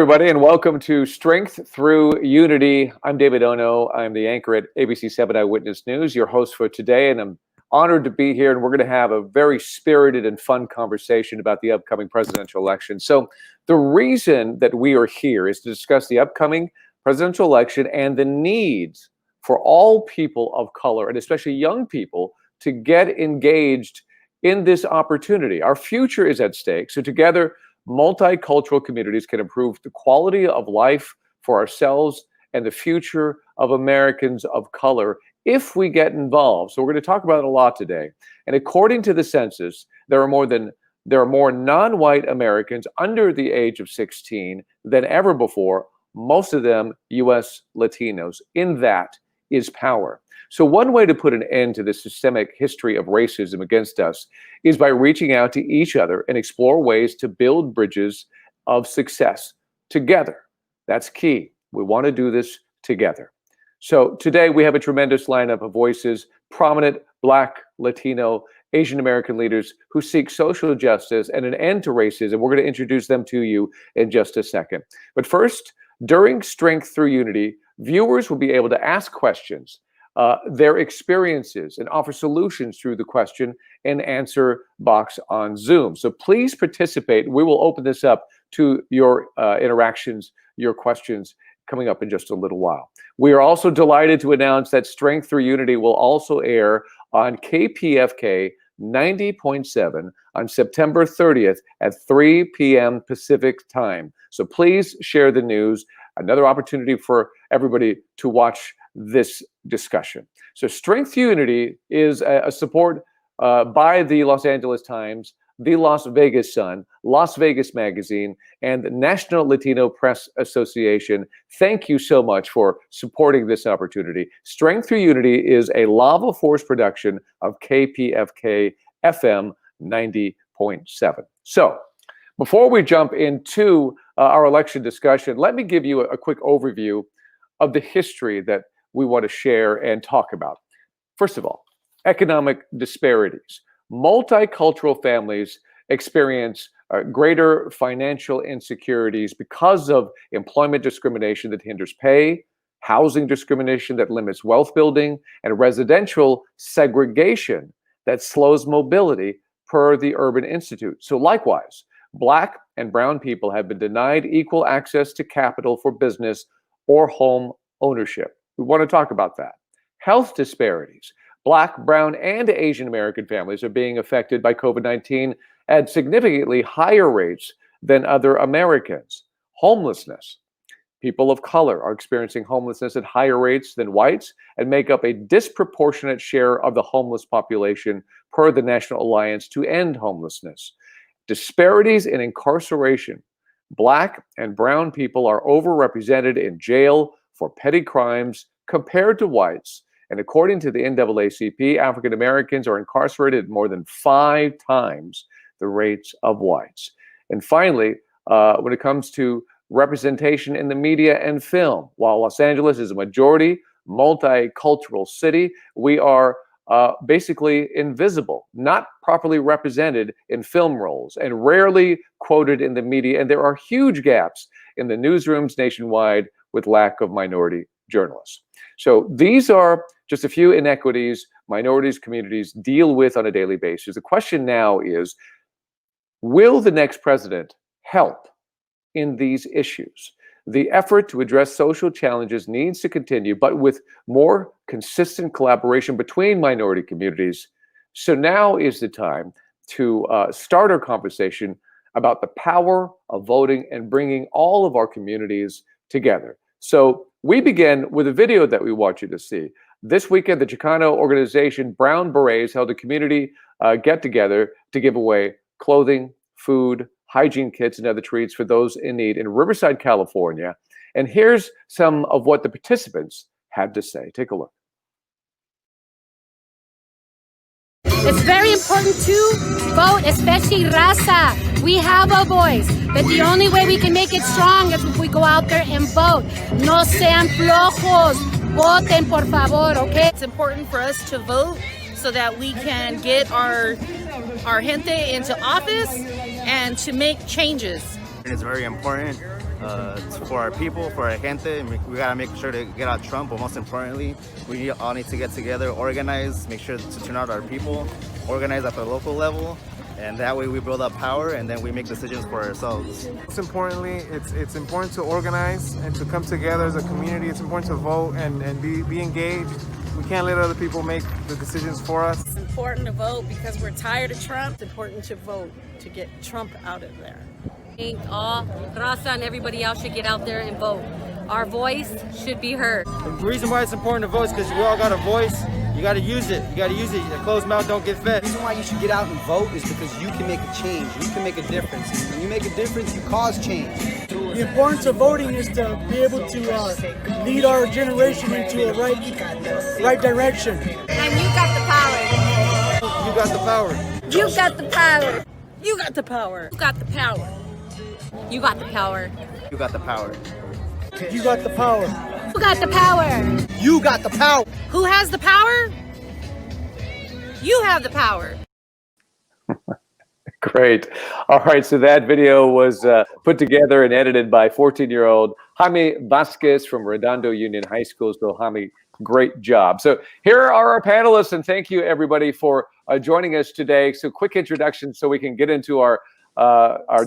everybody, and welcome to Strength Through Unity. I'm David Ono. I'm the anchor at ABC 7 Eyewitness News, your host for today, and I'm honored to be here, and we're going to have a very spirited and fun conversation about the upcoming presidential election. So the reason that we are here is to discuss the upcoming presidential election and the needs for all people of color, and especially young people, to get engaged in this opportunity. Our future is at stake, so together, multicultural communities can improve the quality of life for ourselves and the future of Americans of color if we get involved. So we're going to talk about it a lot today. And according to the census, there are more non-white Americans under the age of 16 than ever before, most of them U.S. Latinos. In that is power. So one way to put an end to the systemic history of racism against us is by reaching out to each other and explore ways to build bridges of success together. That's key. We want to do this together. So today we have a tremendous lineup of voices, prominent Black, Latino, Asian American leaders who seek social justice and an end to racism. We're going to introduce them to you in just a second. But first, during Strength Through Unity, viewers will be able to ask questions, their experiences, and offer solutions through the question and answer box on Zoom. So please participate. We will open this up to your interactions, your questions coming up in just a little while. We are also delighted to announce that Strength Through Unity will also air on KPFK 90.7 on September 30th at 3 p.m. Pacific time. So please share the news. Another opportunity for everybody to watch this discussion. So Strength Unity is a support by the Los Angeles Times, the Las Vegas Sun, Las Vegas Magazine, and the National Latino Press Association. Thank you so much for supporting this opportunity. Strength Through Unity is a Lava Force production of KPFK FM 90.7. So before we jump into our election discussion, let me give you a quick overview of the history that we want to share and talk about. First of all, economic disparities. Multicultural families experience greater financial insecurities because of employment discrimination that hinders pay, housing discrimination that limits wealth building, and residential segregation that slows mobility, per the Urban Institute. So likewise, Black and brown people have been denied equal access to capital for business or home ownership. We want to talk about that. Health disparities. Black, brown, and Asian American families are being affected by COVID-19 at significantly higher rates than other Americans. Homelessness. People of color are experiencing homelessness at higher rates than whites and make up a disproportionate share of the homeless population, per the National Alliance to End Homelessness. Disparities in incarceration. Black and brown people are overrepresented in jail for petty crimes compared to whites. And according to the NAACP, African Americans are incarcerated more than 5 times the rates of whites. And finally, when it comes to representation in the media and film, while Los Angeles is a majority multicultural city, we are basically invisible, not properly represented in film roles, and rarely quoted in the media. And there are huge gaps in the newsrooms nationwide with lack of minority journalists. So these are just a few inequities minorities communities deal with on a daily basis. The question now is, will the next president help in these issues? The effort to address social challenges needs to continue, but with more consistent collaboration between minority communities. So now is the time to start our conversation about the power of voting and bringing all of our communities together. So we begin with a video that we want you to see. This weekend, the Chicano organization Brown Berets held a community get-together to give away clothing, food, hygiene kits, and other treats for those in need in Riverside, California. And here's some of what the participants had to say. Take a look. It's very important to vote, especially raza. We have a voice, but the only way we can make it strong is if we go out there and vote. No sean flojos. Voten, por favor, okay? It's important for us to vote so that we can get our gente into office and to make changes. It's very important for our people, for our gente. We gotta make sure to get out Trump, but most importantly, we all need to get together, organize, make sure to turn out our people, organize at the local level, and that way we build up power and then we make decisions for ourselves. Most importantly, it's important to organize and to come together as a community. It's important to vote and be engaged. We can't let other people make the decisions for us. It's important to vote because we're tired of Trump. It's important to vote to get Trump out of there. All Raza and everybody else should get out there and vote. Our voice should be heard. The reason why it's important to vote is because we all got a voice. You got to use it. You got to use it. A closed mouth don't get fed. The reason why you should get out and vote is because you can make a change. You can make a difference. And when you make a difference, you cause change. The importance of voting is to be able to lead our generation into a right direction. And you got the power. You got the power. You got the power. You got the power. You got the power. You got the power. You got the power. You got the power. Who got the power? You got the power. Who has the power? You have the power. Great. All right. So that video was put together and edited by 14-year-old Jaime Vasquez from Redondo Union High School. So Jaime, great job. So here are our panelists, and thank you everybody for joining us today. So quick introduction so we can get into our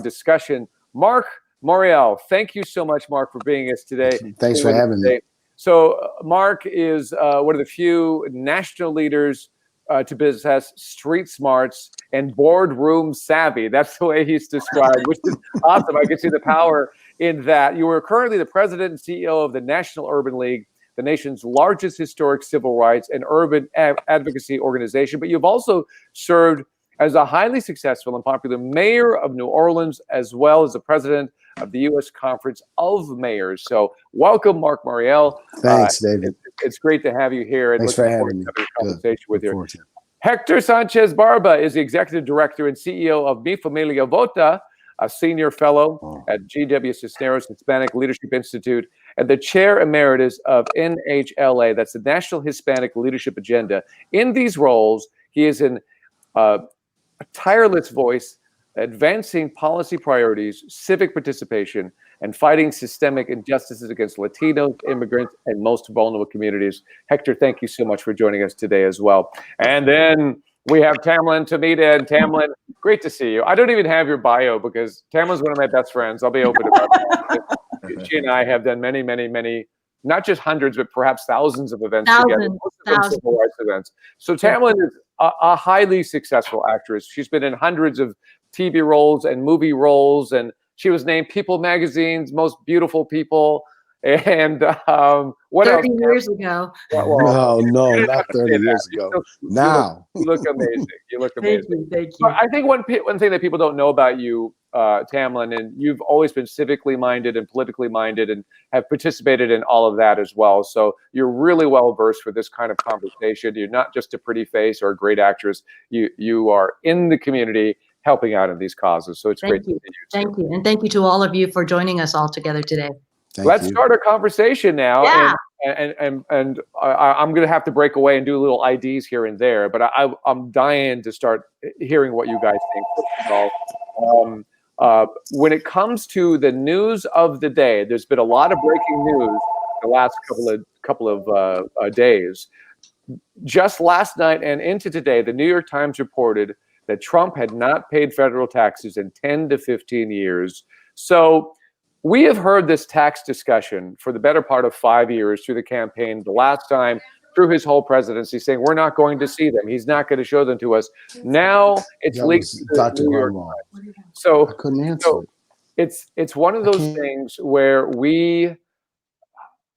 discussion. Mark Morial, thank you so much, Mark, for being us today. Thanks for having me. So Mark is one of the few national leaders to possess street smarts and boardroom savvy. That's the way he's described, which is awesome. I can see the power in that. You are currently the president and CEO of the National Urban League, the nation's largest historic civil rights and urban advocacy organization, but you've also served as a highly successful and popular mayor of New Orleans, as well as the president of the U.S. Conference of Mayors. So welcome, Mark Morial. Thanks, David. It's great to have you here. And Thanks for having me. A conversation with you. Hector Sanchez Barba is the executive director and CEO of Mi Familia Vota, a senior fellow at G.W. Cisneros Hispanic Leadership Institute, and the chair emeritus of NHLA, that's the National Hispanic Leadership Agenda. In these roles, he is a tireless voice advancing policy priorities, civic participation, and fighting systemic injustices against Latinos, immigrants, and most vulnerable communities. Hector, thank you so much for joining us today as well. And then we have Tamlin Tomita. And Tamlin, great to see you. I don't even have your bio because Tamlin's one of my best friends. I'll be open about it. She and I have done many, many, many, not just hundreds, but perhaps thousands of events together. Most of them civil rights events. So Tamlin is a highly successful actress. She's been in hundreds of TV roles and movie roles, and she was named People Magazine's Most Beautiful People. And what 30 years ago. Well, no, not 30 years ago. Now. You look amazing. You look amazing. Thank you. But I think one thing that people don't know about you, Tamlin, and you've always been civically minded and politically minded and have participated in all of that as well. So you're really well versed for this kind of conversation. You're not just a pretty face or a great actress. You are in the community helping out in these causes. So it's great to see you. Thank you. And thank you to all of you for joining us all together today. Let's start our conversation now. Yeah. And I'm going to have to break away and do little IDs here and there, but I'm dying to start hearing what you guys think. First of all. When it comes to the news of the day, there's been a lot of breaking news the last couple of days. Just last night and into today, the New York Times reported that Trump had not paid federal taxes in 10 to 15 years. So we have heard this tax discussion for the better part of 5 years through the campaign, the last time through his whole presidency, saying we're not going to see them. He's not going to show them to us. Now it's leaked to the New York Times. So I couldn't answer. So it's one of those things where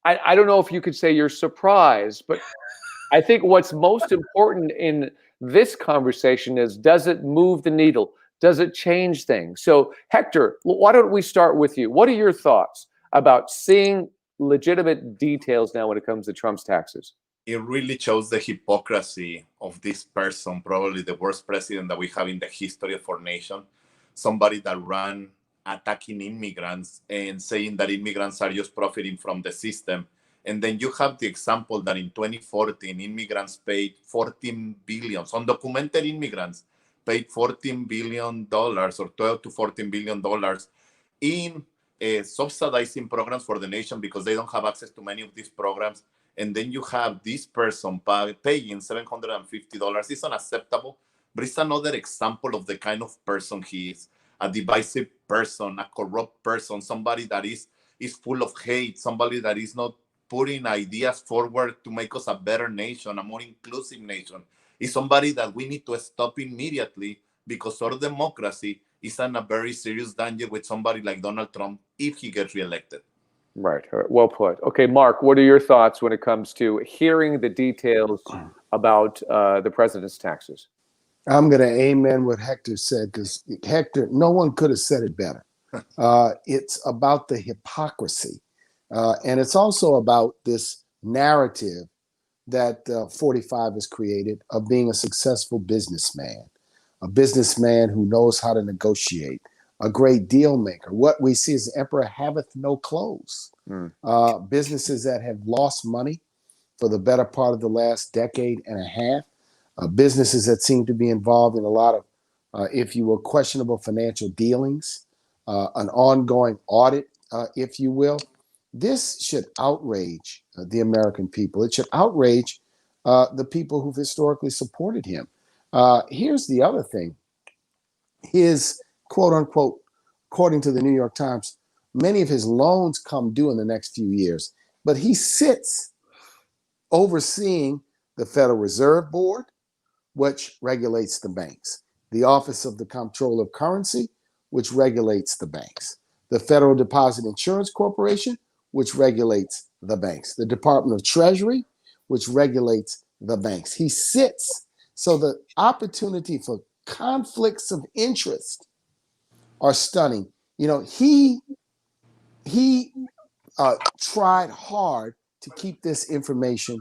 I don't know if you could say you're surprised, but I think what's most important in this conversation is, does it move the needle? Does it change things? So Hector, why don't we start with you? What are your thoughts about seeing legitimate details now when it comes to Trump's taxes? It really shows the hypocrisy of this person, probably the worst president that we have in the history of our nation. Somebody that ran attacking immigrants and saying that immigrants are just profiting from the system. And then you have the example that in 2014, immigrants paid $14 billion, undocumented immigrants paid $14 billion or $12 to $14 billion in subsidizing programs for the nation because they don't have access to many of these programs. And then you have this person paying $750. It's unacceptable, but it's another example of the kind of person he is. A divisive person, a corrupt person, somebody that is full of hate, somebody that is not putting ideas forward to make us a better nation, a more inclusive nation. Is somebody that we need to stop immediately because our democracy is in a very serious danger with somebody like Donald Trump if he gets reelected. Right. Well put. Okay, Mark, what are your thoughts when it comes to hearing the details about the president's taxes? I'm going to amen what Hector said, because Hector, no one could have said it better. It's about the hypocrisy. And it's also about this narrative that 45 has created of being a successful businessman, a businessman who knows how to negotiate, a great deal maker. What we see is the emperor haveth no clothes. Businesses that have lost money for the better part of the last decade and a half, businesses that seem to be involved in a lot of, if you will, questionable financial dealings, an ongoing audit, if you will. This should outrage the American people. It should outrage the people who've historically supported him. Here's the other thing. His quote unquote, according to the New York Times, many of his loans come due in the next few years, but he sits overseeing the Federal Reserve Board, which regulates the banks, the Office of the Comptroller of Currency, which regulates the banks, the Federal Deposit Insurance Corporation, which regulates the banks, the Department of Treasury, which regulates the banks. He sits, so the opportunity for conflicts of interest are stunning. You know, he tried hard to keep this information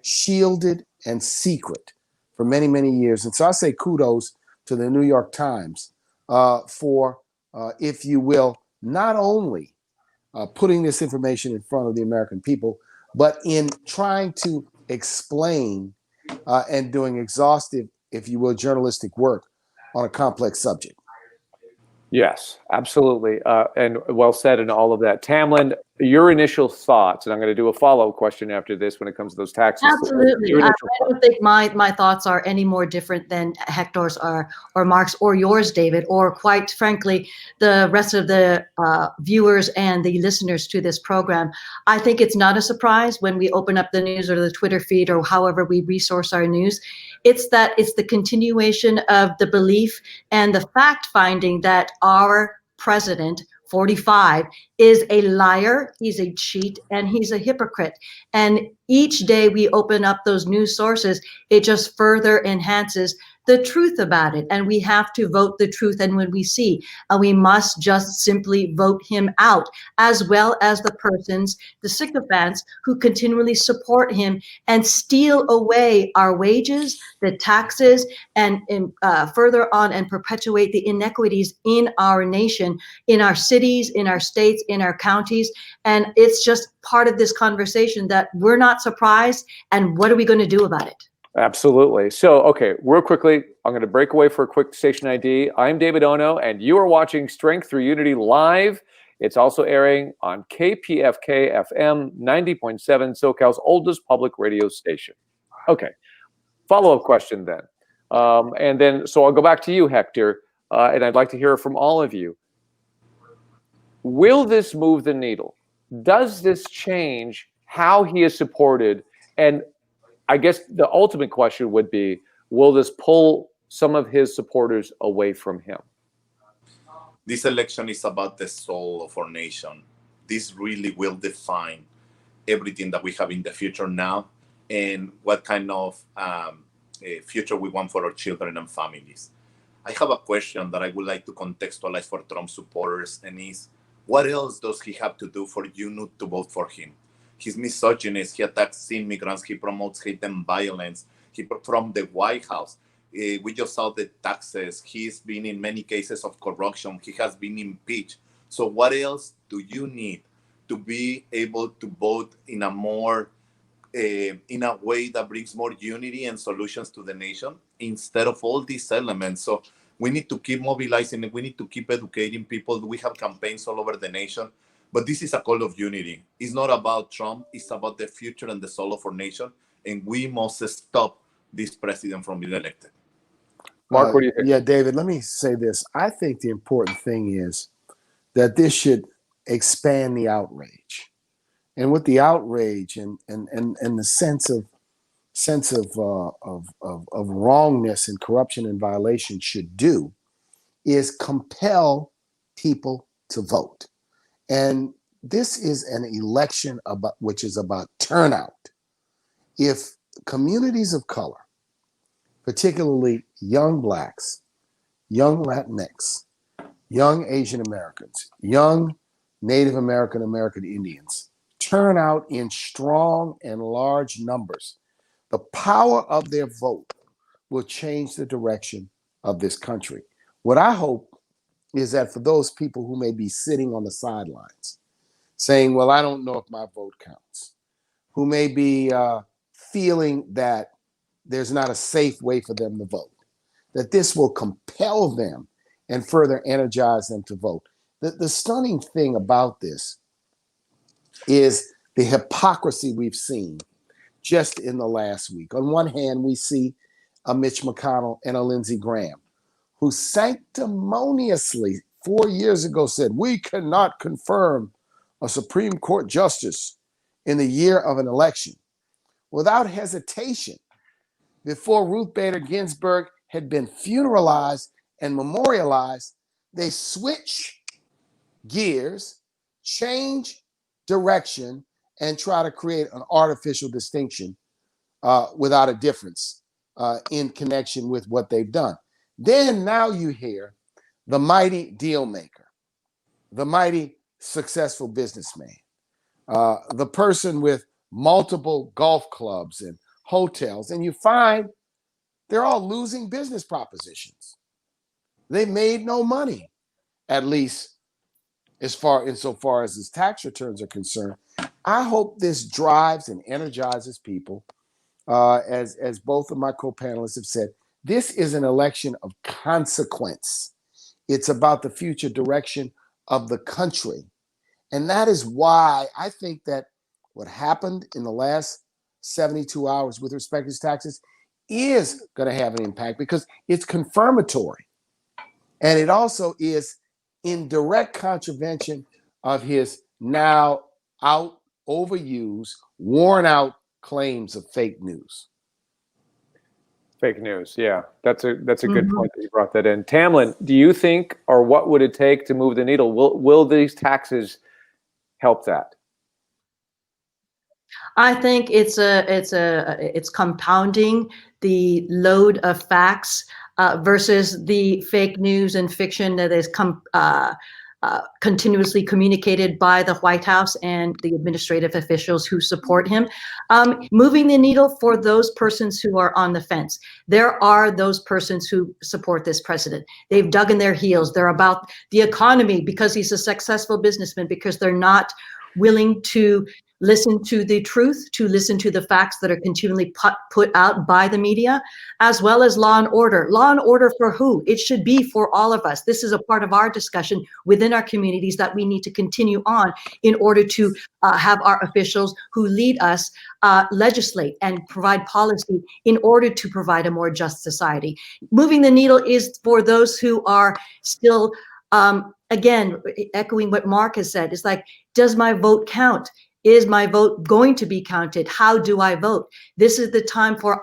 shielded and secret for many, many years. And so I say kudos to the New York Times for, if you will, not only putting this information in front of the American people, but in trying to explain and doing exhaustive, if you will, journalistic work on a complex subject. Yes, absolutely. And well said and all of that. Tamlin, your initial thoughts, and I'm going to do a follow-up question after this when it comes to those taxes. Absolutely. I don't think my thoughts are any more different than Hector's or Mark's or yours, David, or quite frankly, the rest of the viewers and the listeners to this program. I think it's not a surprise when we open up the news or the Twitter feed or however we resource our news. It's the continuation of the belief and the fact finding that our president, 45, is a liar, he's a cheat, and he's a hypocrite. And each day we open up those news sources, it just further enhances the truth about it. And we have to vote the truth. And when we see, we must just simply vote him out, as well as the persons, the sycophants who continually support him and steal away our wages, the taxes, and further on and perpetuate the inequities in our nation, in our cities, in our states, in our counties. And it's just part of this conversation that we're not surprised. And what are we going to do about it? Absolutely. So, okay, real quickly, I'm going to break away for a quick station ID. I'm David Ono, and you are watching Strength Through Unity live. It's also airing on KPFK FM 90.7, SoCal's oldest public radio station. Okay, follow-up question then. And then, so I'll go back to you, Hector, and I'd like to hear from all of you. Will this move the needle? Does this change how he is supported? And I guess the ultimate question would be, will this pull some of his supporters away from him? This election is about the soul of our nation. This really will define everything that we have in the future now and what kind of future we want for our children and families. I have a question that I would like to contextualize for Trump supporters, and is, what else does he have to do for you not to vote for him? He's misogynist, he attacks immigrants, he promotes hate and violence. From the White House, we just saw the taxes. He's been in many cases of corruption. He has been impeached. So what else do you need to be able to vote in a more, in a way that brings more unity and solutions to the nation instead of all these elements? So We need to keep mobilizing and we need to keep educating people. We have campaigns all over the nation, but this is a call of unity. It's not about Trump. It's about the future and the soul of our nation. And we must stop this president from being elected. Mark, what do you think? Yeah, David, let me say this. I think the important thing is that this should expand the outrage. And with the outrage and the sense of wrongness and corruption and violation should do is compel people to vote. And this is an election which is about turnout. If communities of color, particularly young Blacks, young Latinx, young Asian Americans, young Native American Indians, turn out in strong and large numbers, the power of their vote will change the direction of this country. What I hope is that for those people who may be sitting on the sidelines saying, well, I don't know if my vote counts, who may be feeling that there's not a safe way for them to vote, that this will compel them and further energize them to vote. The stunning thing about this is the hypocrisy we've seen just in the last week. On one hand, we see a Mitch McConnell and a Lindsey Graham, who sanctimoniously 4 years ago said, we cannot confirm a Supreme Court justice in the year of an election. Without hesitation, before Ruth Bader Ginsburg had been funeralized and memorialized, they switch gears, change direction, and try to create an artificial distinction without a difference in connection with what they've done. Then now you hear the mighty deal maker, the mighty successful businessman, the person with multiple golf clubs and hotels, and you find they're all losing business propositions. They made no money, at least insofar as his tax returns are concerned. I hope this drives and energizes people. As both of my co-panelists have said, this is an election of consequence. It's about the future direction of the country. And that is why I think that what happened in the last 72 hours with respect to his taxes is going to have an impact because it's confirmatory. And it also is in direct contravention of his now overused, worn out claims of fake news. Fake news, yeah. That's a good point that you brought that in. Tamlin, do you think, or what would it take to move the needle? Will these taxes help that? I think it's compounding the load of facts versus the fake news and fiction that is continuously communicated by the White House and the administrative officials who support him. Moving the needle for those persons who are on the fence. There are those persons who support this president. They've dug in their heels. They're about the economy because he's a successful businessman, because they're not willing to listen to the truth, to listen to the facts that are continually put out by the media, as well as law and order. Law and order for who? It should be for all of us. This is a part of our discussion within our communities that we need to continue on in order to have our officials who lead us legislate and provide policy in order to provide a more just society. Moving the needle is for those who are still, again, echoing what Mark has said, it's like, does my vote count? Is my vote going to be counted? How do I vote? This is the time for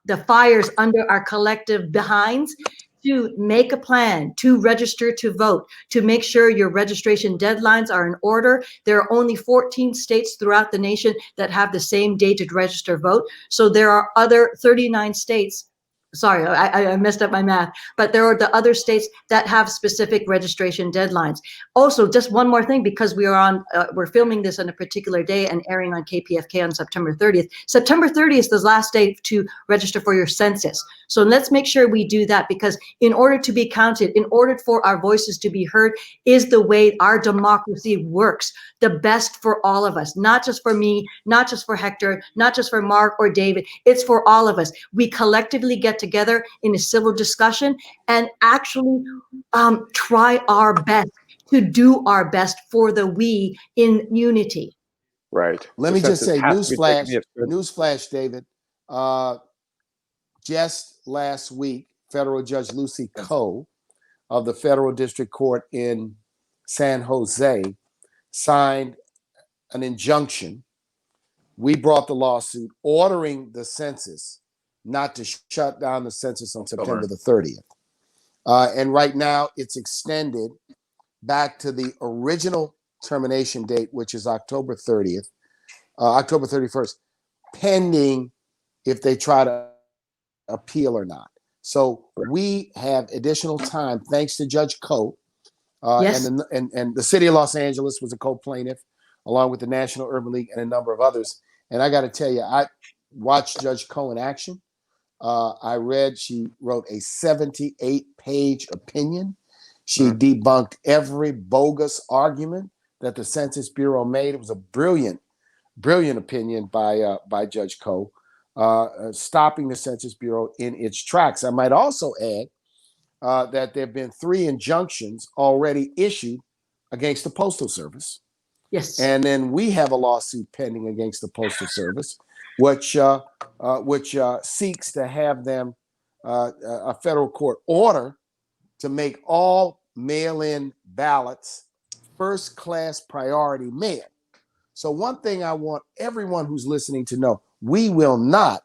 the fires under our collective behinds to make a plan, to register to vote, to make sure your registration deadlines are in order. There are only 14 states throughout the nation that have the same day to register vote. So there are other 39 states. Sorry, I messed up my math, but there are the other states that have specific registration deadlines. Also, just one more thing, because we're filming this on a particular day and airing on KPFK on September 30th. September 30th is the last day to register for your census. So let's make sure we do that, because in order to be counted, in order for our voices to be heard, is the way our democracy works. The best for all of us, not just for me, not just for Hector, not just for Mark or David. It's for all of us. We collectively get together in a civil discussion and actually try our best to do our best for the we in unity. Right. Let me just say, newsflash, David. Just last week, Federal Judge Lucy Coe of the Federal District Court in San Jose signed an injunction. We brought the lawsuit ordering the census not to shut down the census on September the 30th. And right now it's extended back to the original termination date, which is October 30th, October 31st, pending if they try to appeal or not. So we have additional time, thanks to Judge Coe. Yes. And the city of Los Angeles was a co-plaintiff, along with the National Urban League and a number of others. And I got to tell you, I watched Judge Coe in action. She wrote a 78-page opinion. She debunked every bogus argument that the Census Bureau made. It was a brilliant opinion by Judge Coe, stopping the Census Bureau in its tracks. I might also add that there have been 3 injunctions already issued against the Postal Service. Yes. And then we have a lawsuit pending against the Postal Service, which seeks to have them a federal court order to make all mail-in ballots first-class priority mail. So one thing I want everyone who's listening to know, we will not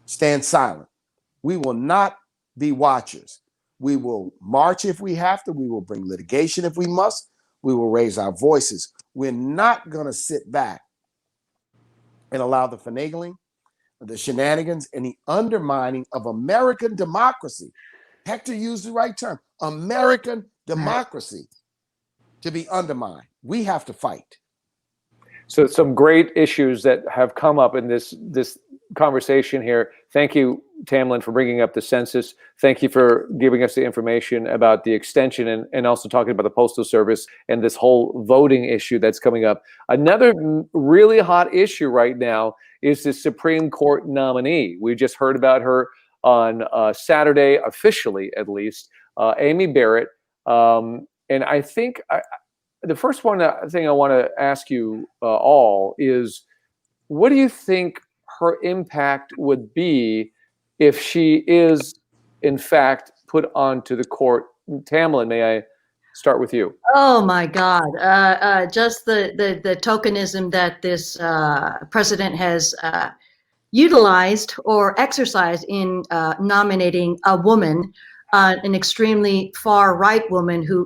stand silent. We will not be watchers. We will march if we have to. We will bring litigation if we must. We will raise our voices. We're not going to sit back and allow the finagling, the shenanigans, and the undermining of American democracy. Hector used the right term, American democracy, to be undermined. We have to fight. So some great issues that have come up in this conversation here. Thank you, Tamlin, for bringing up the census. Thank you for giving us the information about the extension and also talking about the Postal Service and this whole voting issue that's coming up. Another really hot issue right now is the Supreme Court nominee. We just heard about her on Saturday, officially at least, Amy Barrett. And I think the first thing I want to ask you all is, what do you think her impact would be if she is, in fact, put onto the court? Tamlin, may I start with you? Oh my God! Just the tokenism that this president has utilized or exercised in nominating a woman, an extremely far-right woman who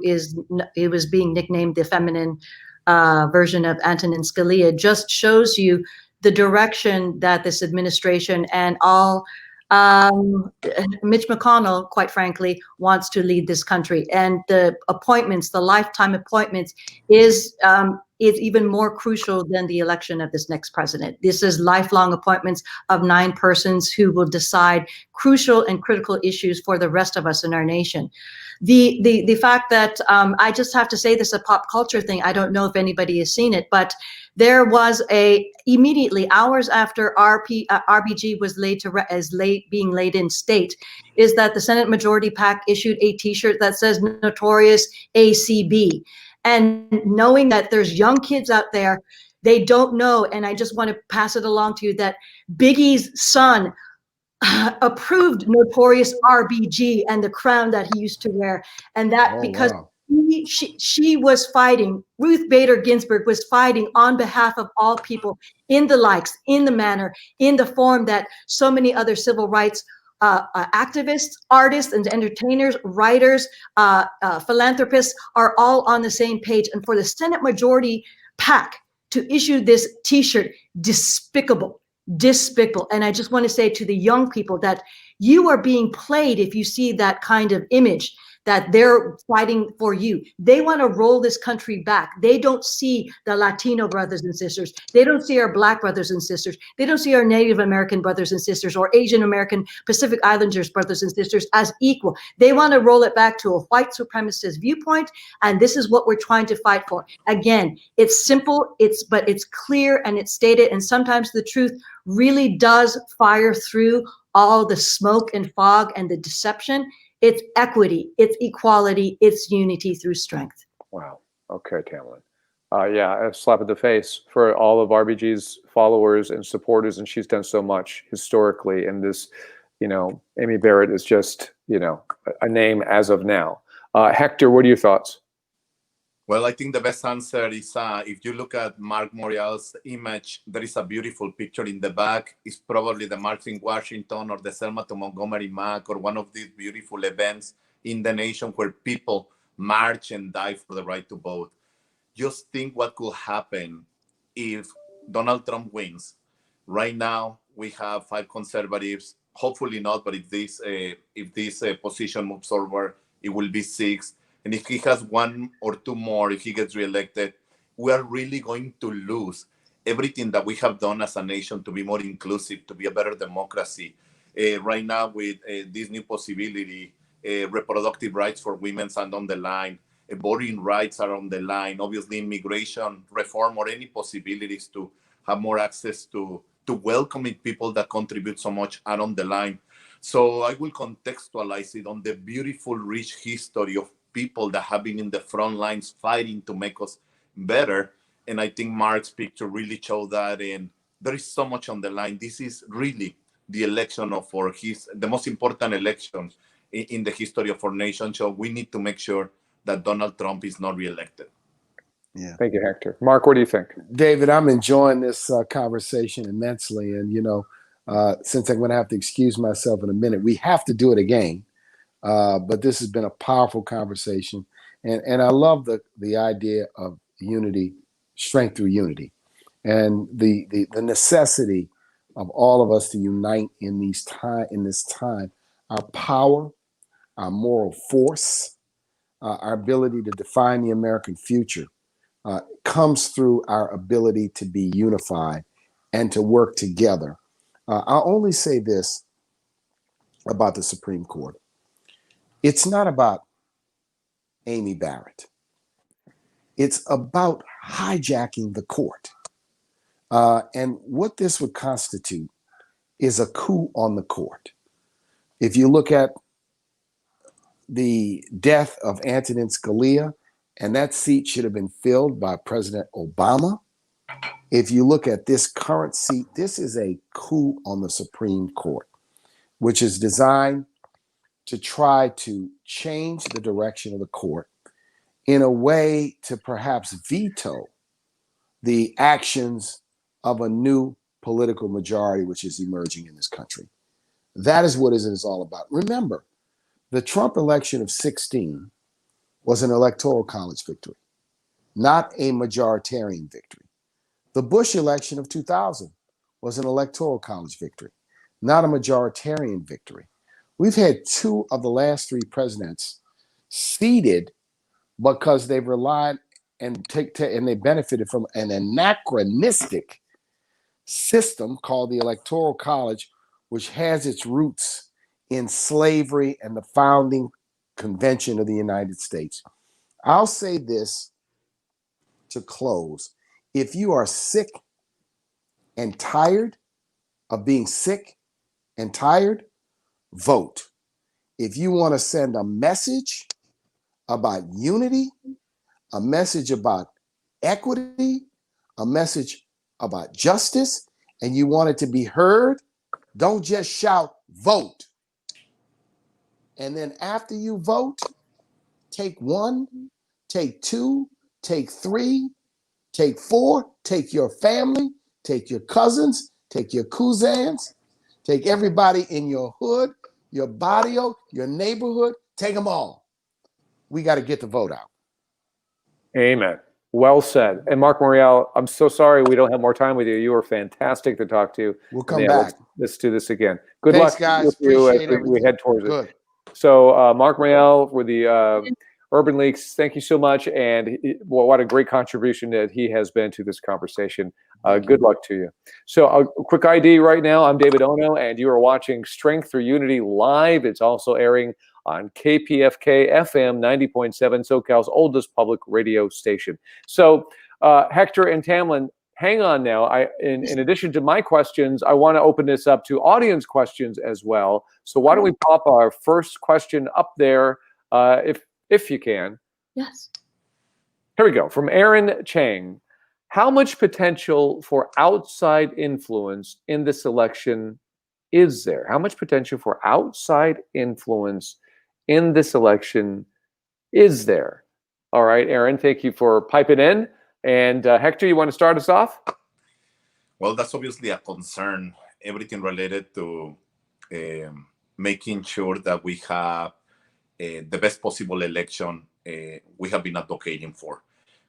was being nicknamed the feminine version of Antonin Scalia, just shows you the direction that this administration and all Mitch McConnell, quite frankly, wants to lead this country. And the appointments, the lifetime appointments, is even more crucial than the election of this next president. This is lifelong appointments of 9 persons who will decide crucial and critical issues for the rest of us in our nation. The fact that I just have to say this, a pop culture thing. I don't know if anybody has seen it, but there was immediately hours after RBG was being laid in state, is that the Senate Majority PAC issued a T-shirt that says "Notorious ACB," and knowing that there's young kids out there, they don't know, and I just want to pass it along to you that Biggie's son approved Notorious RBG and the crown that he used to wear, and that because she was fighting, Ruth Bader Ginsburg was fighting on behalf of all people in the likes, in the manner, in the form that so many other civil rights activists, artists, and entertainers, writers, philanthropists are all on the same page. And for the Senate Majority PAC to issue this T-shirt, despicable. And I just want to say to the young people that you are being played if you see that kind of image, that they're fighting for you. They want to roll this country back. They don't see the Latino brothers and sisters. They don't see our Black brothers and sisters. They don't see our Native American brothers and sisters or Asian American Pacific Islanders brothers and sisters as equal. They want to roll it back to a white supremacist viewpoint, and this is what we're trying to fight for. Again, it's simple, but it's clear and it's stated, and sometimes the truth really does fire through all the smoke and fog and the deception. It's equity, it's equality, it's unity through strength. Wow. Okay, Tamlin. Yeah, a slap in the face for all of RBG's followers and supporters, and she's done so much historically. And this, Amy Barrett is just, a name as of now. Hector, what are your thoughts? Well, I think the best answer is if you look at Mark Morial's image, there is a beautiful picture in the back. It's probably the March in Washington or the Selma to Montgomery Mac or one of these beautiful events in the nation where people march and die for the right to vote. Just think what could happen if Donald Trump wins. Right now, we have 5 conservatives. Hopefully not, but if this position moves over, it will be 6. And if he has 1 or 2 more, if he gets reelected, we are really going to lose everything that we have done as a nation to be more inclusive, to be a better democracy. Right now, with this new possibility, reproductive rights for women are on the line, voting rights are on the line, obviously immigration reform or any possibilities to have more access to welcoming people that contribute so much are on the line. So I will contextualize it on the beautiful, rich history of people that have been in the front lines fighting to make us better. And I think Mark's picture really showed that. And there is so much on the line. This is really the election the most important election in the history of our nation. So we need to make sure that Donald Trump is not reelected. Yeah. Thank you, Hector. Mark, what do you think? David, I'm enjoying this conversation immensely. And, since I'm going to have to excuse myself in a minute, we have to do it again. But this has been a powerful conversation. And I love the idea of unity, strength through unity, and the necessity of all of us to unite in this time. Our power, our moral force, our ability to define the American future comes through our ability to be unified and to work together. I'll only say this about the Supreme Court. It's not about Amy Barrett. It's about hijacking the court. And what this would constitute is a coup on the court. If you look at the death of Antonin Scalia, and that seat should have been filled by President Obama. If you look at this current seat, this is a coup on the Supreme Court, which is designed to try to change the direction of the court in a way to perhaps veto the actions of a new political majority which is emerging in this country. That is what it is all about. Remember, the Trump election of 2016 was an electoral college victory, not a majoritarian victory. The Bush election of 2000 was an electoral college victory, not a majoritarian victory. We've had 2 of the last 3 presidents seated because they've relied and they benefited from an anachronistic system called the Electoral College, which has its roots in slavery and the founding convention of the United States. I'll say this to close. If you are sick and tired of being sick and tired, vote. If you want to send a message about unity, a message about equity, a message about justice, and you want it to be heard, don't just shout, vote. And then after you vote, take 1, take 2, take 3, take 4, take your family, take your cousins, take your cousins, take everybody in your hood, your barrio, your neighborhood, take them all. We got to get the vote out. Amen. Well said. And Mark Morial, I'm so sorry we don't have more time with you. You were fantastic to talk to. We'll come back. Let's do this again. Good Thanks, luck guys. with you as Appreciate we head towards Good. it. So Mark Morial with the Urban Leaks, thank you so much. And what a great contribution that he has been to this conversation. Good luck to you. So a quick ID right now. I'm David Ono, and you are watching Strength Through Unity live. It's also airing on KPFK FM 90.7, SoCal's oldest public radio station. So Hector and Tamlin, hang on now. In addition to my questions, I want to open this up to audience questions as well. So why don't we pop our first question up there, if you can? Yes. Here we go. From Aaron Chang. How much potential for outside influence in this election is there? How much potential for outside influence in this election is there? All right, Aaron, thank you for piping in. And Hector, you want to start us off? Well, that's obviously a concern. Everything related to making sure that we have the best possible election we have been advocating for.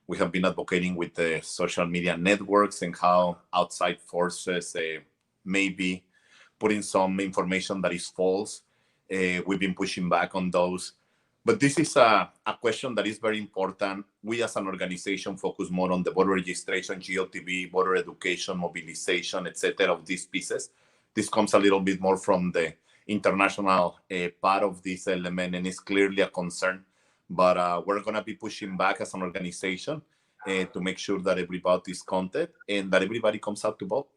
We have been advocating with the social media networks and how outside forces may be putting some information that is false. We've been pushing back on those. But this is a question that is very important. We as an organization focus more on the voter registration, GOTV, voter education, mobilization, etc. of these pieces. This comes a little bit more from the international part of this element, and it's clearly a concern. But we're going to be pushing back as an organization to make sure that everybody is counted and that everybody comes out to vote.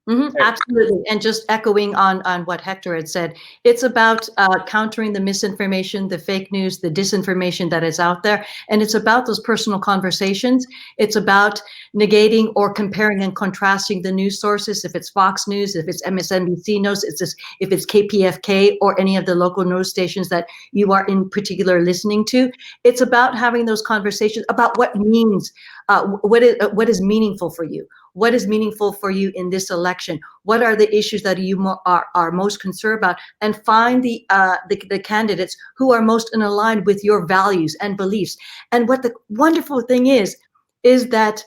Absolutely. And just echoing on what Hector had said, it's about countering the misinformation, the fake news, the disinformation that is out there. And it's about those personal conversations. It's about negating or comparing and contrasting the news sources. If it's Fox News, if it's MSNBC news, if it's KPFK or any of the local news stations that you are in particular listening to. It's about having those conversations about what means, what is meaningful for you. What is meaningful for you in this election? What are the issues that you are most concerned about? And find the candidates who are most in aligned with your values and beliefs. And what the wonderful thing is that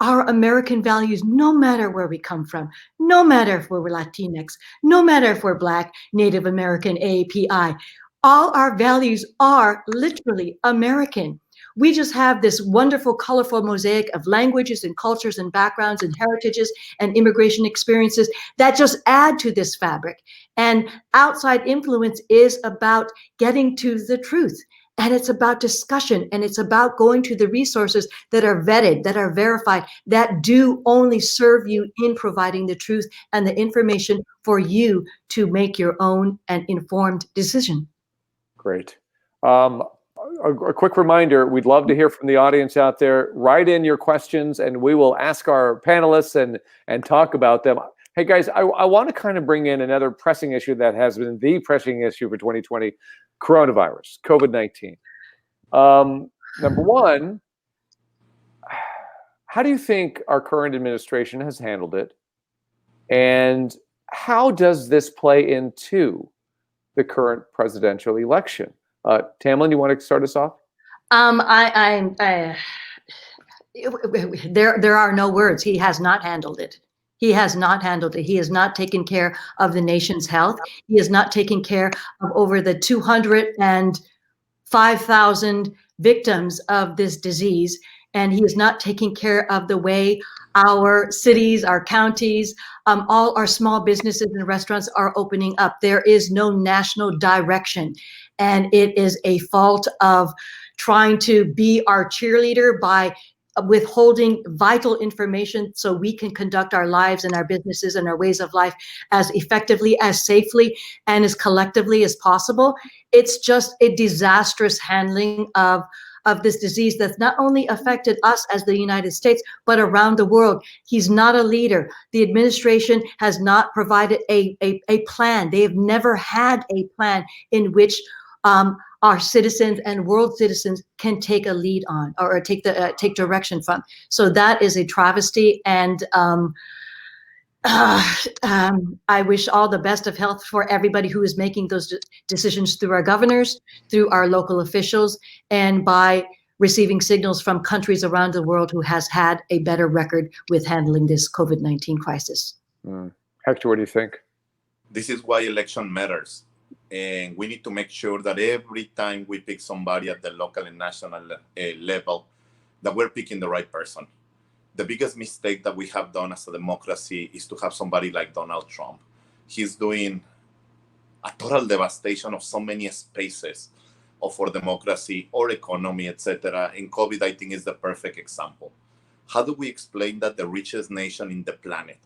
our American values, no matter where we come from, no matter if we're Latinx, no matter if we're Black, Native American, AAPI, all our values are literally American. We just have this wonderful, colorful mosaic of languages and cultures and backgrounds and heritages and immigration experiences that just add to this fabric. And outside influence is about getting to the truth. And it's about discussion, and it's about going to the resources that are vetted, that are verified, that do only serve you in providing the truth and the information for you to make your own and informed decision. Great. A quick reminder, we'd love to hear from the audience out there. Write in your questions and we will ask our panelists and talk about them. Hey guys, I want to kind of bring in another pressing issue that has been the pressing issue for 2020, coronavirus, COVID-19. Number one, how do you think our current administration has handled it? And how does this play into the current presidential election? Tamlin, you want to start us off? There are no words. He has not handled it. He has not handled it. He has not taken care of the nation's health. He has not taken care of over the 205,000 victims of this disease. And he is not taking care of the way our cities, our counties, all our small businesses and restaurants are opening up. There is no national direction. And it is a fault of trying to be our cheerleader by withholding vital information so we can conduct our lives and our businesses and our ways of life as effectively, as safely, and as collectively as possible. It's just a disastrous handling of this disease that's not only affected us as the United States, but around the world. He's not a leader. The administration has not provided a plan. They have never had a plan in which our citizens and world citizens can take a lead on or take direction from. So that is a travesty. And I wish all the best of health for everybody who is making those decisions through our governors, through our local officials, and by receiving signals from countries around the world who has had a better record with handling this COVID-19 crisis. Hector, what do you think? This is why election matters. And we need to make sure that every time we pick somebody at the local and national level, that we're picking the right person. The biggest mistake that we have done as a democracy is to have somebody like Donald Trump. He's doing a total devastation of so many spaces of our democracy or economy, etc. And COVID, I think, is the perfect example. How do we explain that the richest nation in the planet,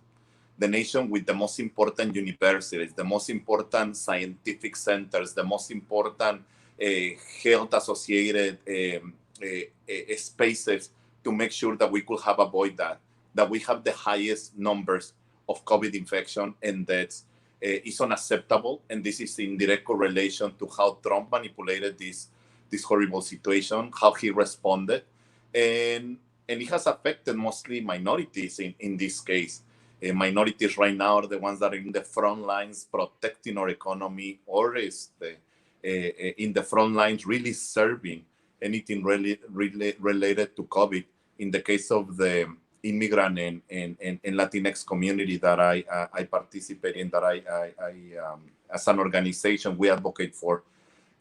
the nation with the most important universities, the most important scientific centers, the most important health associated spaces to make sure that we could have avoided that we have the highest numbers of COVID infection and deaths is unacceptable. And this is in direct correlation to how Trump manipulated this horrible situation, how he responded. And it has affected mostly minorities in this case. Minorities right now are the ones that are in the front lines protecting our economy, or is in the front lines really serving anything really related to COVID. In the case of the immigrant and Latinx community that I participate in, that I as an organization we advocate for,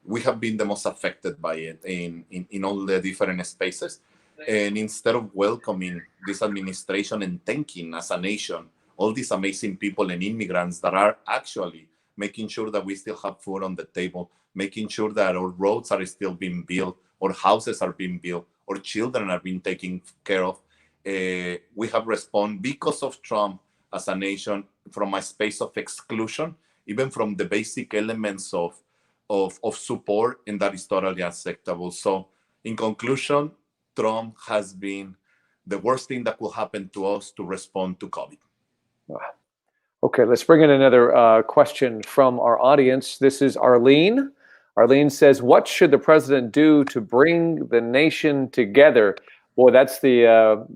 we have been the most affected by it in all the different spaces. And instead of welcoming this administration and thanking as a nation all these amazing people and immigrants that are actually making sure that we still have food on the table, making sure that our roads are still being built, or houses are being built, or children are being taken care of, we have responded because of Trump as a nation from a space of exclusion, even from the basic elements of support, and that is totally unacceptable. So in conclusion, Trump has been the worst thing that could happen to us to respond to COVID. Okay, let's bring in another question from our audience. This is Arlene. Arlene says, what should the president do to bring the nation together? Boy, that's the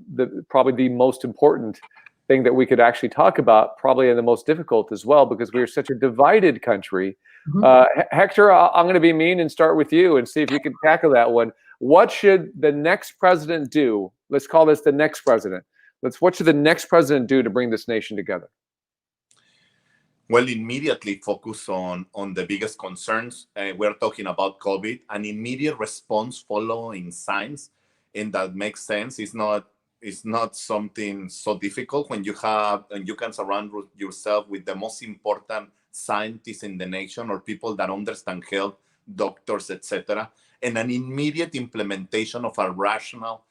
probably the most important thing that we could actually talk about, probably and the most difficult as well, because we are such a divided country. Hector, I'm going to be mean and start with you and see if you can tackle that one. What should the next president do? Let's call this the next president. What should the next president do to bring this nation together? Well, immediately focus on the biggest concerns. We're talking about COVID, an immediate response following signs, and that makes sense. It's not something so difficult when you can surround yourself with the most important scientists in the nation, or people that understand health, doctors, etc., and an immediate implementation of a rational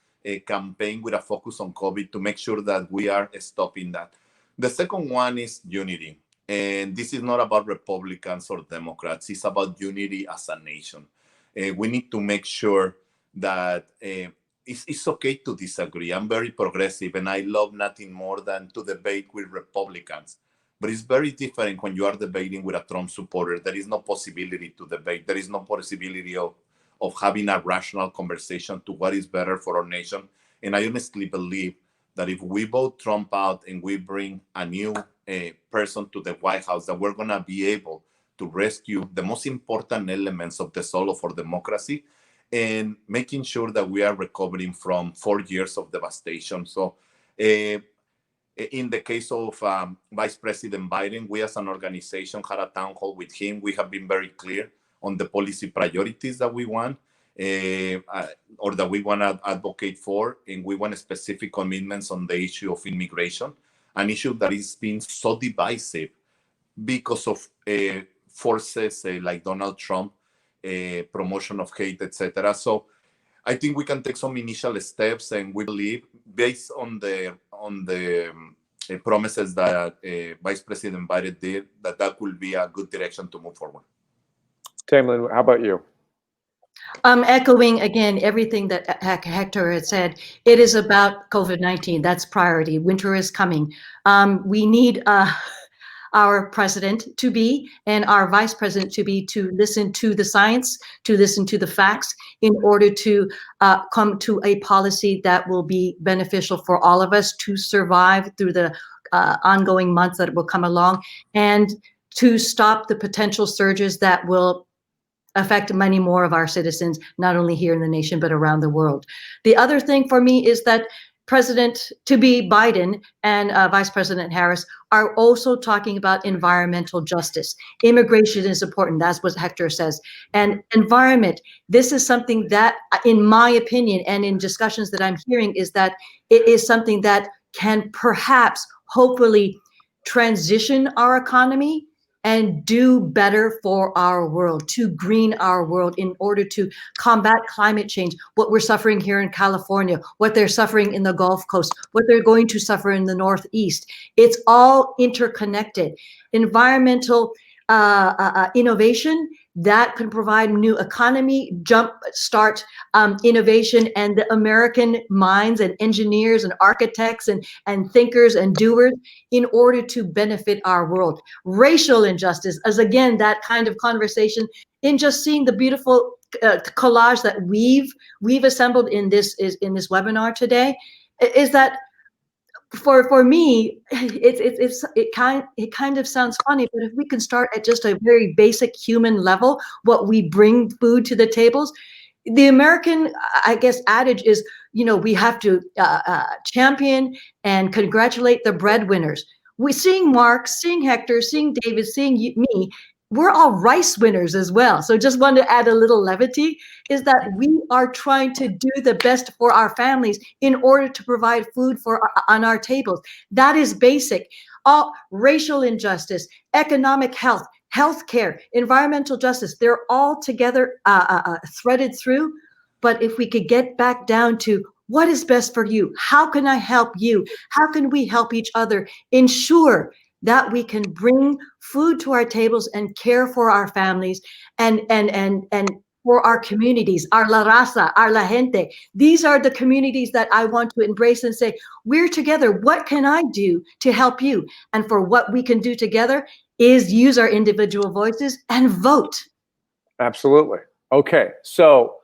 campaign with a focus on COVID to make sure that we are stopping that. The second one is unity. And this is not about Republicans or Democrats. It's about unity as a nation. We need to make sure that it's okay to disagree. I'm very progressive, and I love nothing more than to debate with Republicans. But it's very different when you are debating with a Trump supporter. There is no possibility to debate. There is no possibility of having a rational conversation to what is better for our nation. And I honestly believe that if we vote Trump out and we bring a new person to the White House, that we're going to be able to rescue the most important elements of the soul of our democracy, and making sure that we are recovering from 4 years of devastation. So in the case of Vice President Biden, we as an organization had a town hall with him. We have been very clear on the policy priorities that we want, or that we want to advocate for, and we want specific commitments on the issue of immigration, an issue that is being so divisive because of forces like Donald Trump, promotion of hate, etc. So I think we can take some initial steps, and we believe, based on the promises that Vice President Biden did, that will be a good direction to move forward. Tamlin, how about you? Echoing again everything that Hector had said. It is about COVID-19. That's priority. Winter is coming. We need our president to be, and our vice president to be, to listen to the science, to listen to the facts, in order to come to a policy that will be beneficial for all of us to survive through the ongoing months that will come along, and to stop the potential surges that will affect many more of our citizens, not only here in the nation, but around the world. The other thing for me is that President-to-be Biden and Vice President Harris are also talking about environmental justice. Immigration is important. That's what Hector says. And environment, this is something that, in my opinion, and in discussions that I'm hearing, is that it is something that can perhaps, hopefully, transition our economy and do better for our world, to green our world in order to combat climate change, what we're suffering here in California, what they're suffering in the Gulf Coast, what they're going to suffer in the Northeast. It's all interconnected. Environmental innovation that can provide new economy, jump start innovation, and the American minds and engineers and architects and thinkers and doers in order to benefit our world. Racial injustice is again that kind of conversation in just seeing the beautiful collage that we've assembled in this webinar today, is that for me, it kind of sounds funny, but if we can start at just a very basic human level, what we bring food to the tables, the American, I guess, adage is, we have to champion and congratulate the breadwinners. We're seeing Mark, seeing Hector, seeing David, seeing me. We're all rice winners as well. So just wanted to add a little levity, is that we are trying to do the best for our families in order to provide food on our tables. That is basic. All racial injustice, economic health, healthcare, environmental justice, they're all together threaded through. But if we could get back down to what is best for you, how can I help you? How can we help each other ensure that we can bring food to our tables and care for our families and for our communities, our la raza, our la gente. These are the communities that I want to embrace and say, we're together. What can I do to help you? And for what we can do together is use our individual voices and vote. Absolutely. Okay. So,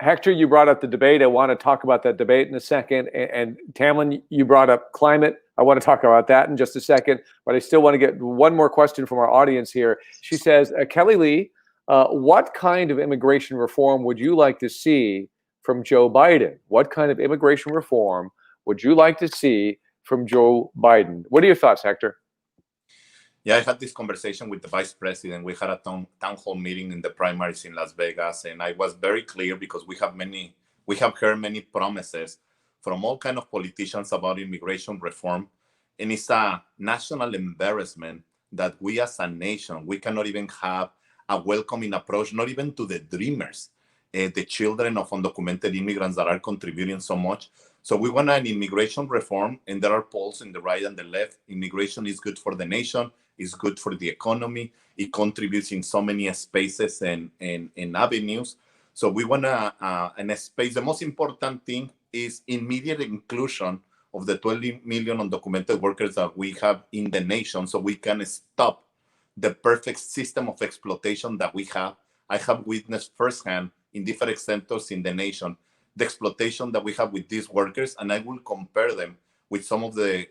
Hector, you brought up the debate. I want to talk about that debate in a second. And Tamlin, you brought up climate. I want to talk about that in just a second. But I still want to get one more question from our audience here. She says, Kelly Lee, what kind of immigration reform would you like to see from Joe Biden? What kind of immigration reform would you like to see from Joe Biden? What are your thoughts, Hector? Yeah, I had this conversation with the vice president. We had a town hall meeting in the primaries in Las Vegas, and I was very clear because we have heard many promises from all kind of politicians about immigration reform, and it's a national embarrassment that we as a nation, we cannot even have a welcoming approach, not even to the dreamers, the children of undocumented immigrants that are contributing so much. So we want an immigration reform, and there are polls in the right and the left. Immigration is good for the nation, it's good for the economy, it contributes in so many spaces and avenues. So we want a space. The most important thing is immediate inclusion of the 12 million undocumented workers that we have in the nation, so we can stop the perfect system of exploitation that we have. I have witnessed firsthand in different sectors in the nation the exploitation that we have with these workers, and I will compare them with some of the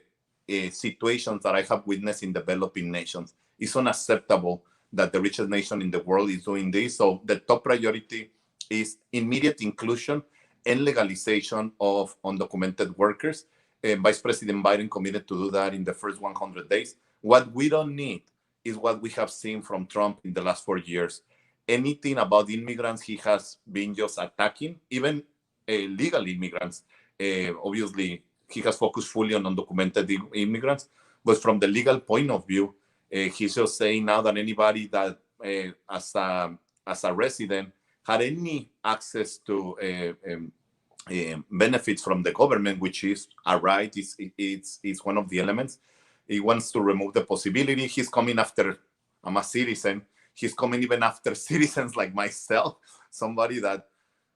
situations that I have witnessed in developing nations. It's unacceptable that the richest nation in the world is doing this. So the top priority is immediate inclusion and legalization of undocumented workers. Vice President Biden committed to do that in the first 100 days. What we don't need is what we have seen from Trump in the last 4 years. Anything about immigrants, he has been just attacking, even legal immigrants. Obviously, he has focused fully on undocumented immigrants, but from the legal point of view, he's just saying now that anybody that as a resident had any access to benefits from the government, which is a right, it's one of the elements. He wants to remove the possibility. He's coming after, I'm a citizen, he's coming even after citizens like myself, somebody that,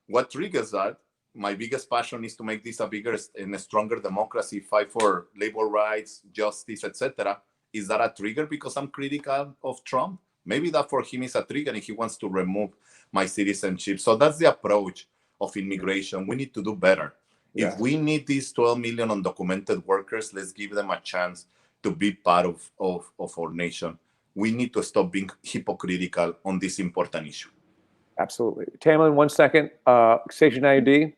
what triggers that? My biggest passion is to make this a bigger and a stronger democracy, fight for labor rights, justice, etc. Is that a trigger because I'm critical of Trump? Maybe that for him is a trigger and he wants to remove my citizenship. So that's the approach of immigration. We need to do better. Yeah. If we need these 12 million undocumented workers, let's give them a chance to be part of our nation. We need to stop being hypocritical on this important issue. Absolutely. Tamlin, 1 second. Station IUD.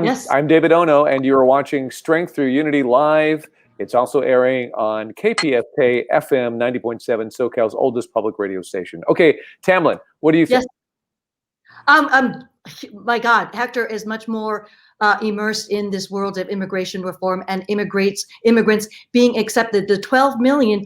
Yes. I'm David Ono, and you're watching Strength Through Unity live. It's also airing on KPFK FM 90.7, SoCal's oldest public radio station. Okay, Tamlin, what do you think? Yes. My God, Hector is much more immersed in this world of immigration reform and immigrants being accepted. The 12 million,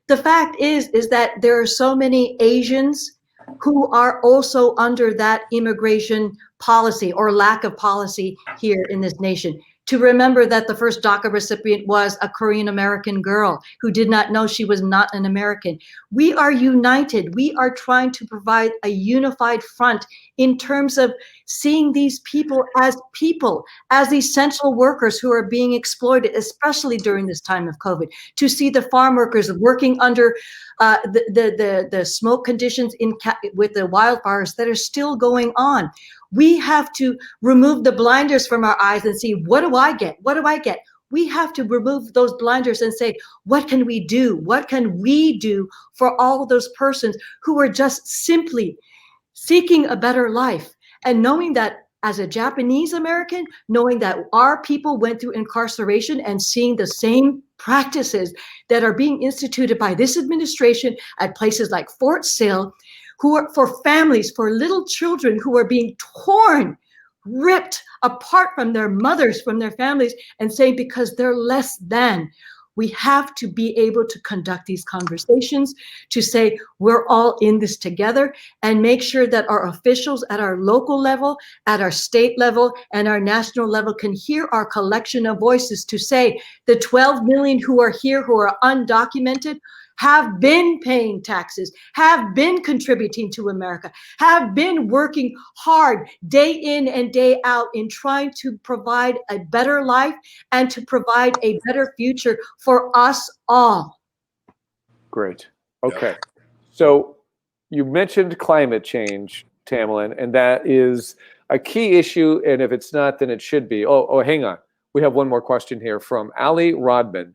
the fact is that there are so many Asians who are also under that immigration policy or lack of policy here in this nation. To remember that the first DACA recipient was a Korean American girl who did not know she was not an American. We are united. We are trying to provide a unified front in terms of seeing these people, as essential workers who are being exploited, especially during this time of COVID. To see the farm workers working under the smoke conditions with the wildfires that are still going on. We have to remove the blinders from our eyes and see, what do I get? What do I get? We have to remove those blinders and say, what can we do? What can we do for all those persons who are just simply seeking a better life? And knowing that as a Japanese American, knowing that our people went through incarceration and seeing the same practices that are being instituted by this administration at places like Fort Sill, who are for families, for little children who are being torn, ripped apart from their mothers, from their families, and saying because they're less than. We have to be able to conduct these conversations, to say we're all in this together, and make sure that our officials at our local level, at our state level, and our national level can hear our collection of voices to say the 12 million who are here, who are undocumented, have been paying taxes, have been contributing to America, have been working hard day in and day out in trying to provide a better life and to provide a better future for us all. Great. Okay. So you mentioned climate change, Tamlin, and that is a key issue. And if it's not, then it should be. Oh, hang on. We have one more question here from Ali Rodman.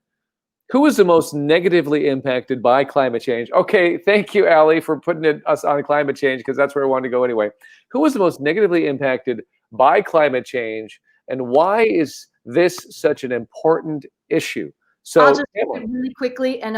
Who is the most negatively impacted by climate change? Okay, thank you, Ali, for putting us on climate change, because that's where I wanted to go anyway. Who is the most negatively impacted by climate change, and why is this such an important issue? So I'll just do it really quickly, and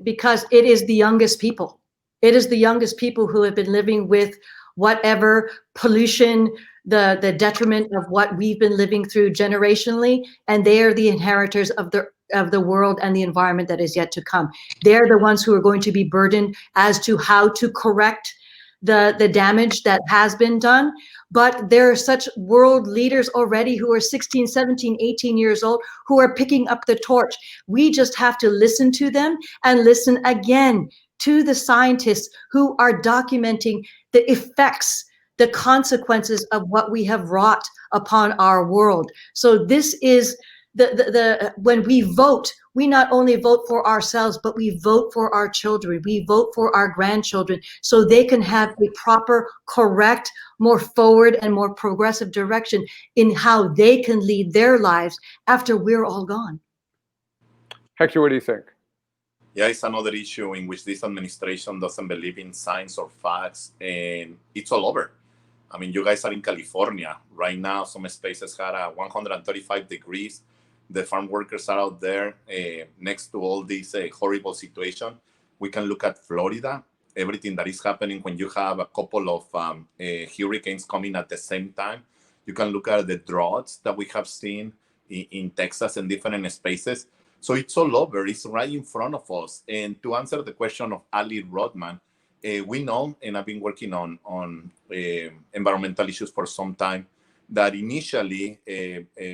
because it is the youngest people. It is the youngest people who have been living with whatever pollution, the detriment of what we've been living through generationally, and they are the inheritors of the world and the environment that is yet to come. They're the ones who are going to be burdened as to how to correct the damage that has been done. But there are such world leaders already who are 16, 17, 18 years old who are picking up the torch. We just have to listen to them and listen again to the scientists who are documenting the effects, the consequences of what we have wrought upon our world. So this is when we vote, we not only vote for ourselves, but we vote for our children. We vote for our grandchildren so they can have a proper, correct, more forward and more progressive direction in how they can lead their lives after we're all gone. Hector, what do you think? Yeah, it's another issue in which this administration doesn't believe in science or facts, and it's all over. I mean, you guys are in California right now. Some spaces had 135 degrees. The farm workers are out there next to all this horrible situation. We can look at Florida, everything that is happening when you have a couple of hurricanes coming at the same time. You can look at the droughts that we have seen in Texas and different spaces. So it's all over. It's right in front of us. And to answer the question of Ali Rodman, we know, and I've been working on environmental issues for some time, that initially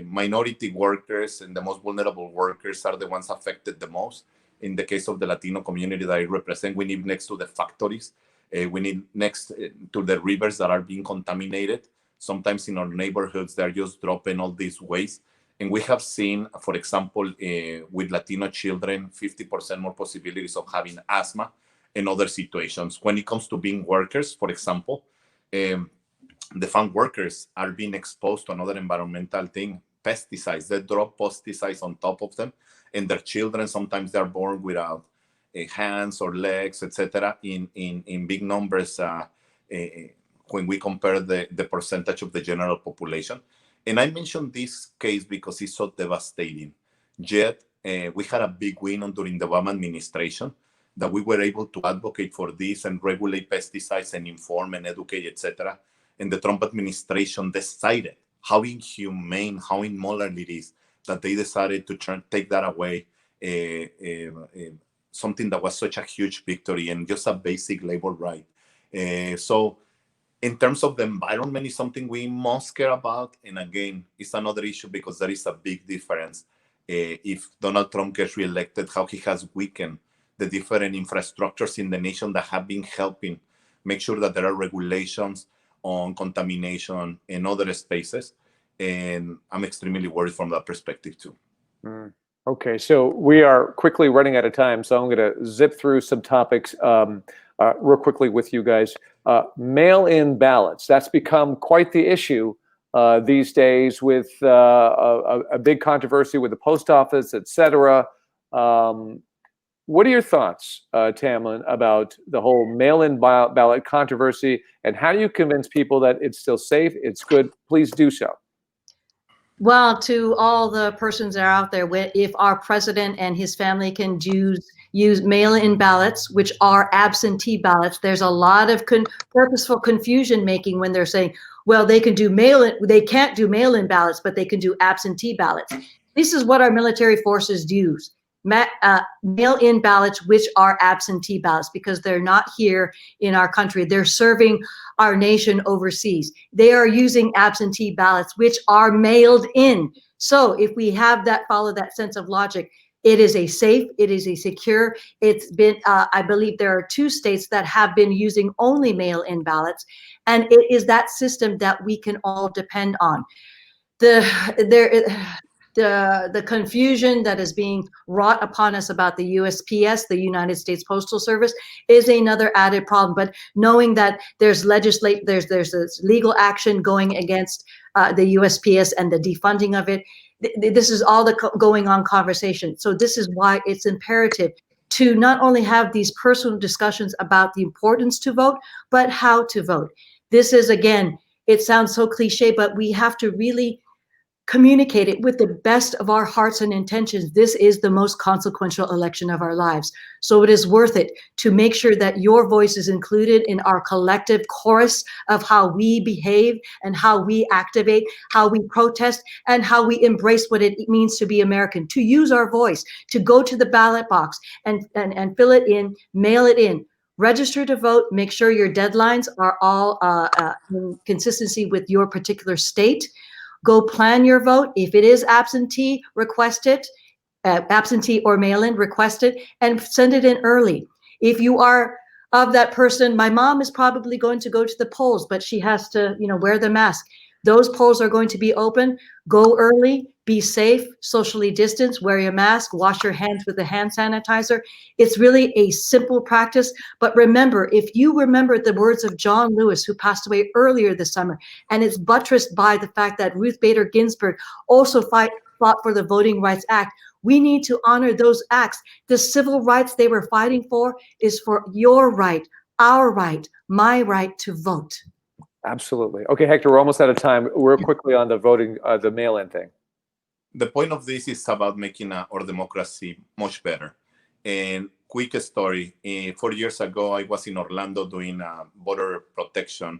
minority workers and the most vulnerable workers are the ones affected the most. In the case of the Latino community that I represent, we live next to the factories. We live next to the rivers that are being contaminated. Sometimes in our neighborhoods, they're just dropping all these waste. And we have seen, for example, with Latino children, 50% more possibilities of having asthma and other situations. When it comes to being workers, for example, the farm workers are being exposed to another environmental thing, pesticides. They drop pesticides on top of them, and their children, sometimes they're born without hands or legs, etc., in big numbers when we compare the percentage of the general population. And I mentioned this case because it's so devastating. Yet, we had a big win during the Obama administration, that we were able to advocate for this and regulate pesticides and inform and educate, etc. And the Trump administration decided how inhumane, how immoral it is that they decided to take that away something that was such a huge victory and just a basic labor right. So in terms of the environment, is something we must care about. And again, it's another issue because there is a big difference. If Donald Trump gets reelected, how he has weakened the different infrastructures in the nation that have been helping make sure that there are regulations on contamination in other spaces. And I'm extremely worried from that perspective too. Okay, so we are quickly running out of time, so I'm going to zip through some topics real quickly with you guys. Mail-in ballots, that's become quite the issue these days with a big controversy with the post office, etc. What are your thoughts, Tamlin, about the whole mail-in ballot controversy, and how do you convince people that it's still safe, it's good? Please do so. Well, to all the persons that are out there, if our president and his family can use mail-in ballots, which are absentee ballots, there's a lot of purposeful confusion making when they're saying, well, they can do they can't do mail-in ballots, but they can do absentee ballots. This is what our military forces use. Mail-in ballots, which are absentee ballots, because they're not here in our country. They're serving our nation overseas. They are using absentee ballots, which are mailed in. So if we have that, follow that sense of logic, it is a safe, it is a secure. It's been, I believe there are 2 states that have been using only mail-in ballots, and it is that system that we can all depend on. The confusion that is being wrought upon us about the USPS, the United States Postal Service, is another added problem. But knowing that there's this legal action going against the USPS and the defunding of it, this is all the going on conversation. So this is why it's imperative to not only have these personal discussions about the importance to vote, but how to vote. This is, again, it sounds so cliche, but we have to really communicate it with the best of our hearts and intentions. This is the most consequential election of our lives. So it is worth it to make sure that your voice is included in our collective chorus of how we behave and how we activate, how we protest, and how we embrace what it means to be American, to use our voice, to go to the ballot box and fill it in, mail it in. Register to vote, make sure your deadlines are all in consistency with your particular state. Go plan your vote. If it is absentee, request it. Absentee or mail-in, request it and send it in early. If you are of that person, my mom is probably going to go to the polls, but she has to, wear the mask. Those polls are going to be open. Go early, be safe, socially distance, wear your mask, wash your hands with a hand sanitizer. It's really a simple practice. But remember, if you remember the words of John Lewis, who passed away earlier this summer, and it's buttressed by the fact that Ruth Bader Ginsburg also fought for the Voting Rights Act, we need to honor those acts. The civil rights they were fighting for is for your right, our right, my right to vote. Absolutely. Okay, Hector, we're almost out of time. Real quickly on the voting, the mail-in thing. The point of this is about making our democracy much better. And quick story, 4 years ago, I was in Orlando doing border protection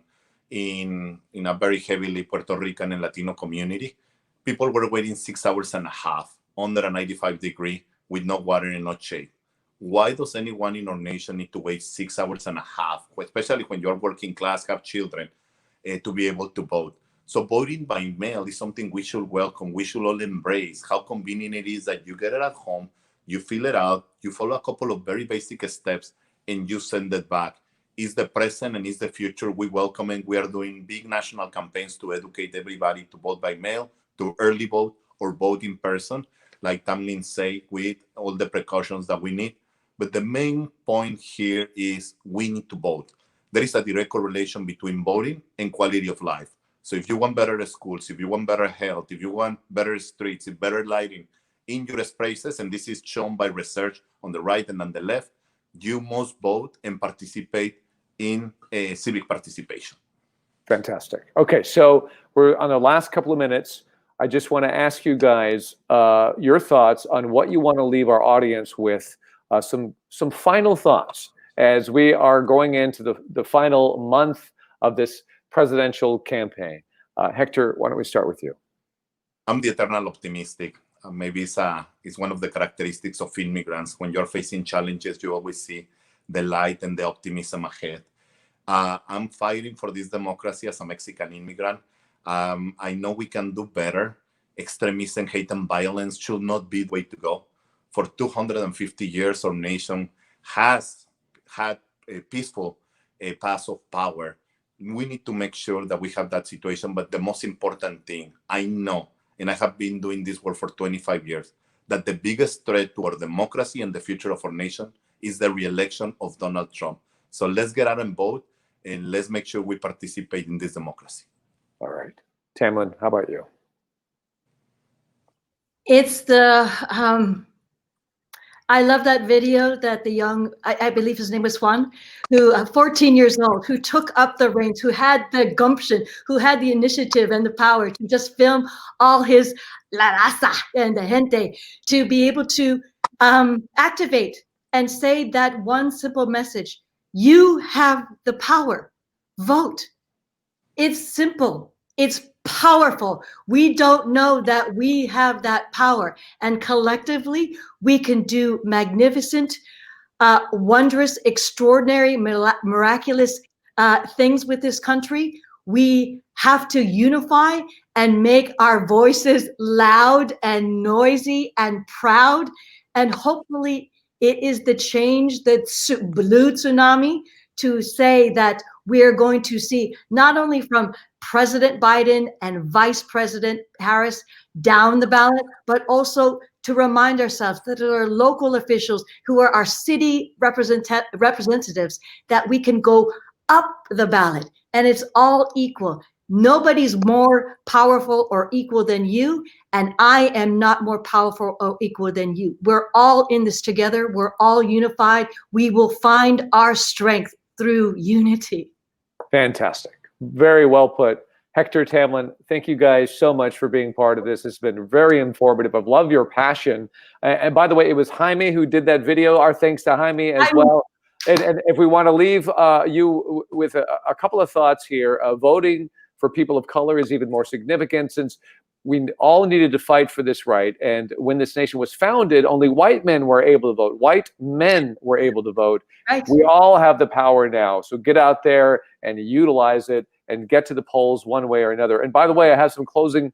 in a very heavily Puerto Rican and Latino community. People were waiting 6 hours and a half under a 95-degree with no water and no shade. Why does anyone in our nation need to wait 6 hours and a half, especially when you're working class, have children, to be able to vote? So voting by mail is something we should welcome. We should all embrace how convenient it is that you get it at home, you fill it out, you follow a couple of very basic steps, and you send it back. It's the present and it's the future. We welcome it. We are doing big national campaigns to educate everybody to vote by mail, to early vote, or vote in person, like Tamlin said, with all the precautions that we need. But the main point here is we need to vote. There is a direct correlation between voting and quality of life. So if you want better schools, if you want better health, if you want better streets, better lighting in your spaces, and this is shown by research on the right and on the left, you must vote and participate in civic participation. Fantastic. Okay, so we're on the last couple of minutes. I just want to ask you guys your thoughts on what you want to leave our audience with, some final thoughts as we are going into the final month of this presidential campaign. Hector, why don't we start with you? I'm the eternal optimistic. maybe it's one of the characteristics of immigrants. When you're facing challenges, you always see the light and the optimism ahead. I'm fighting for this democracy as a Mexican immigrant. I know we can do better. Extremism, hate, and violence should not be the way to go. For 250 years, our nation has had a peaceful path of power. We need to make sure that we have that situation. But the most important thing, I know, and I have been doing this work for 25 years, that the biggest threat to our democracy and the future of our nation is the re-election of Donald Trump. So let's get out and vote, and let's make sure we participate in this democracy. All right. Tamlin, how about you? It's the, I love that video that the young, I believe his name was Juan, who 14 years old, who took up the reins, who had the gumption, who had the initiative and the power to just film all his la raza and the gente, to be able to activate and say that one simple message: you have the power, vote. It's simple, it's powerful. We don't know that we have that power, and collectively we can do magnificent, wondrous, extraordinary, miraculous things with this country. We have to unify and make our voices loud and noisy and proud, and hopefully it is the change, the blue tsunami, to say that we're going to see, not only from President Biden and Vice President Harris down the ballot, but also to remind ourselves that there are local officials who are our city representatives, that we can go up the ballot, and it's all equal. Nobody's more powerful or equal than you, and I am not more powerful or equal than you. We're all in this together. We're all unified. We will find our strength through unity. Fantastic. Very well put. Hector, Tamlin, thank you guys so much for being part of this. It's been very informative. I've loved your passion. And by the way, it was Jaime who did that video. Our thanks to Jaime as well. And if we want to leave you with a couple of thoughts here, voting for people of color is even more significant, since we all needed to fight for this right. And when this nation was founded, only white men were able to vote. White men were able to vote. Right. We all have the power now. So get out there and utilize it and get to the polls one way or another. And by the way, I have some closing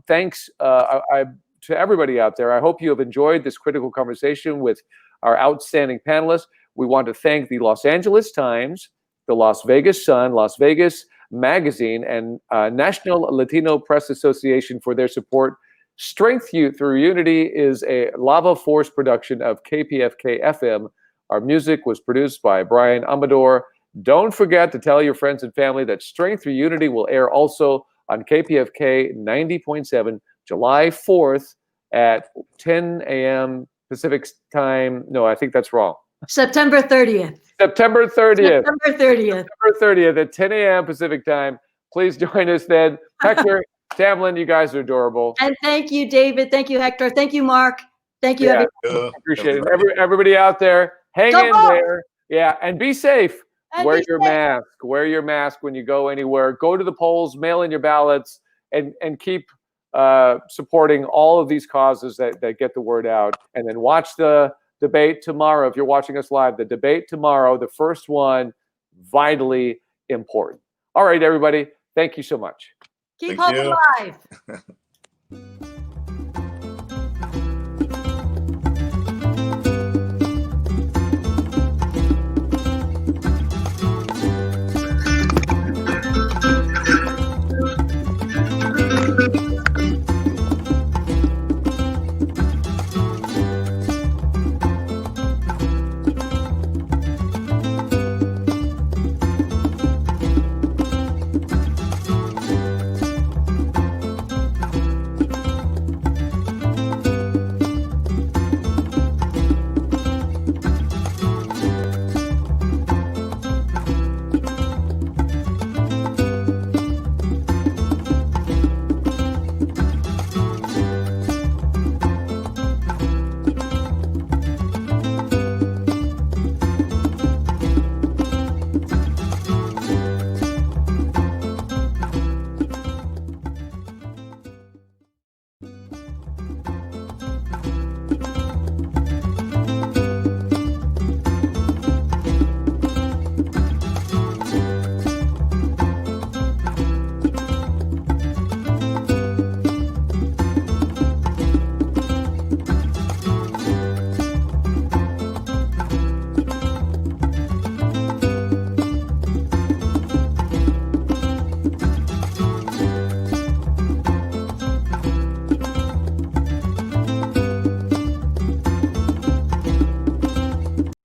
thanks to everybody out there. I hope you have enjoyed this critical conversation with our outstanding panelists. We want to thank the Los Angeles Times, the Las Vegas Sun, Las Vegas Magazine, and National Latino Press Association for their support. Strength Through Unity is a Lava Force production of KPFK FM. Our music was produced by Brian Amador. Don't forget to tell your friends and family that Strength Through Unity will air also on KPFK 90.7 July 4th at 10 a.m. Pacific time. No, I think that's wrong. September 30th. September 30th. September 30th. September 30th at 10 a.m. Pacific time. Please join us then. Hector, Tamlin, you guys are adorable. And thank you, David. Thank you, Hector. Thank you, Mark. Thank you, everybody. Appreciate it. Everybody out there, hang in there. Yeah, and be safe. And wear be your safe. mask. Wear your mask when you go anywhere. Go to the polls, mail in your ballots, and keep supporting all of these causes that get the word out. And then watch the debate tomorrow. If you're watching us live, the debate tomorrow, the first one, vitally important. All right, everybody. Thank you so much. Keep hope alive.